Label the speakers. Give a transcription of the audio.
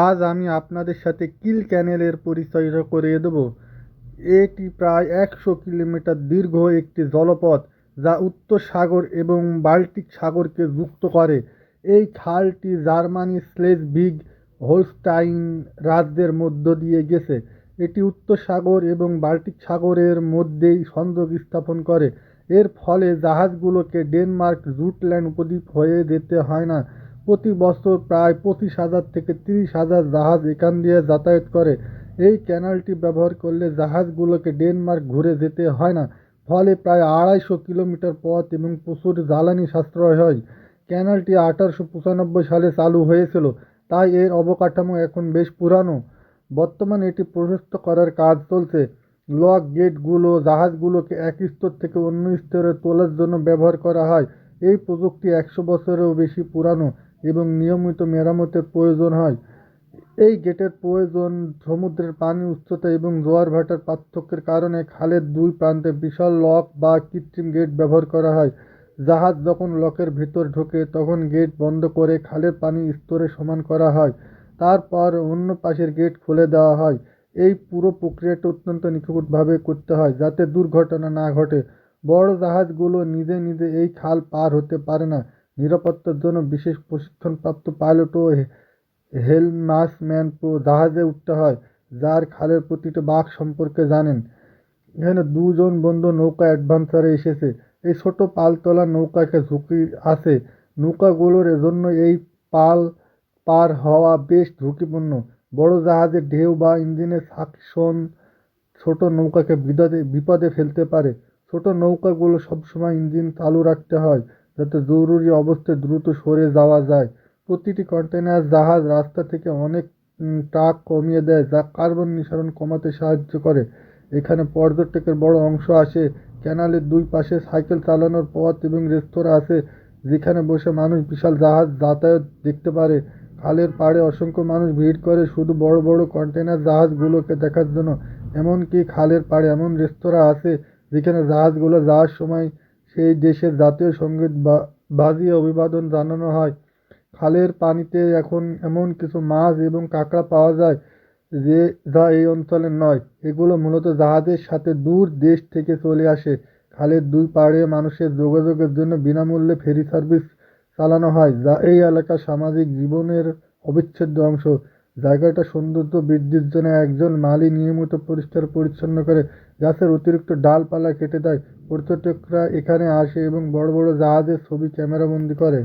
Speaker 1: আজ আমি আপনাদের সাথে কিল ক্যানেলের পরিচয় করিয়ে দেব। এটি প্রায় 100 কিলোমিটার দীর্ঘ একটি জলপথ যা উত্তর সাগর এবং বাল্টিক সাগরকে যুক্ত করে। এই খালটি জার্মানি স্লেজভিগ হোলস্টাইন রাজ্যের মধ্য দিয়ে গেছে। এটি উত্তর সাগর এবং বাল্টিক সাগরের মধ্যেই সংযোগ স্থাপন করে। এর ফলে জাহাজগুলোকে ডেনমার্ক জুটল্যান্ড উপদ্বীপ হয়ে যেতে হয় না। প্রতি বছর প্রায় 25,000 থেকে 30,000 জাহাজ এখান দিয়ে যাতায়াত করে। এই ক্যানালটি ব্যবহার করলে জাহাজগুলোকে ডেনমার্ক ঘুরে যেতে হয় না, ফলে প্রায় 250 কিলোমিটার পথ এবং প্রচুর জ্বালানি সাশ্রয় হয়। ক্যানালটি 1895 সালে চালু হয়েছিল, তাই এর অবকাঠামো এখন বেশ পুরানো। বর্তমানে এটি প্রশস্ত করার কাজ চলছে। লক গেটগুলো জাহাজগুলোকে এক স্তর থেকে অন্য স্তরে তোলার জন্য ব্যবহার করা হয়। এই প্রযুক্তি 100 বছরেরও বেশি পুরানো এবং নিয়মিত মেরামতের প্রয়োজন হয়। এই গেটের প্রয়োজন সমুদ্রের পানির উচ্চতা এবং জোয়ার ভাটার পার্থক্যের কারণে খালের দুই প্রান্তে বিশাল লক বা কৃত্রিম গেট ব্যবহার করা হয়। জাহাজ যখন লকের ভেতর ঢোকে তখন গেট বন্ধ করে খালের পানির স্তরে সমান করা হয়। তারপর অন্য পাশের গেট খুলে দেওয়া হয়। এই পুরো প্রক্রিয়াটি অত্যন্ত নিখুঁতভাবে করতে হয় যাতে দুর্ঘটনা না ঘটে। বড় জাহাজগুলো নিজে নিজে এই খাল পার হতে পারে না। নিরাপত্তার জন্য বিশেষ প্রশিক্ষণপ্রাপ্ত পাইলট ও হেলমাসম্যান জাহাজে উঠতে হয়, যার খালের প্রতিটি বাঁক সম্পর্কে জানেন। এখানে দুজন বন্ধু নৌকা অ্যাডভেঞ্চারে এসেছে। এই ছোট পালতোলা নৌকাকে ঝুঁকি আছে। নৌকাগুলোর এজন্য এই পাল পার হওয়া বেশ ঝুঁকিপূর্ণ। বড় জাহাজের ঢেউ বা ইঞ্জিনের সাকশন ছোট নৌকাকে বিপদে ফেলতে পারে। ছোট নৌকাগুলো সবসময় ইঞ্জিন চালু রাখতে হয় যাতে জরুরি অবস্থায় দ্রুত সরে যাওয়া যায়। প্রতিটি কন্টেইনার জাহাজ রাস্তা থেকে অনেক ট্রাক কমিয়ে দেয়, যা কার্বন নিঃসরণ কমাতে সাহায্য করে। এখানে পর্যটকের বড় অংশ আসে। ক্যানালের দুই পাশে সাইকেল চালানোর পথ এবং রেস্তোরাঁ আছে, যেখানে বসে মানুষ বিশাল জাহাজ যাতায়াত দেখতে পারে। খালের পাড়ে অসংখ্য মানুষ ভিড় করে শুধু বড় বড় কন্টেইনার জাহাজগুলোকে দেখার জন্য। এমনকি খালের পাড়ে এমন রেস্তোরাঁ আছে যেখানে জাহাজগুলো যাওয়ার সময় সেই দেশের জাতীয় সঙ্গীত বাজিয়ে অভিবাদন জানানো হয়। খালের পানিতে এখন এমন কিছু মাছ এবং কাঁকড়া পাওয়া যায় যা এই অঞ্চলের নয়। এগুলো মূলত জাহাজের সাথে দূর দেশ থেকে চলে আসে। খালের দুই পাড়ে মানুষের যোগাযোগের জন্য বিনামূল্যে ফেরি সার্ভিস চালানো হয়, যা এই এলাকার সামাজিক জীবনের অবিচ্ছেদ্য অংশ। জায়গাটা সৌন্দর্য বৃদ্ধির জন্য একজন মালি নিয়মিত পরিষ্কার পরিচ্ছন্ন করে, গাছের অতিরিক্ত ডালপালা কেটে দেয়। পর্যটকরা এখানে আসে এবং বড় বড় জাহাজের ছবি ক্যামেরাবন্দি করে।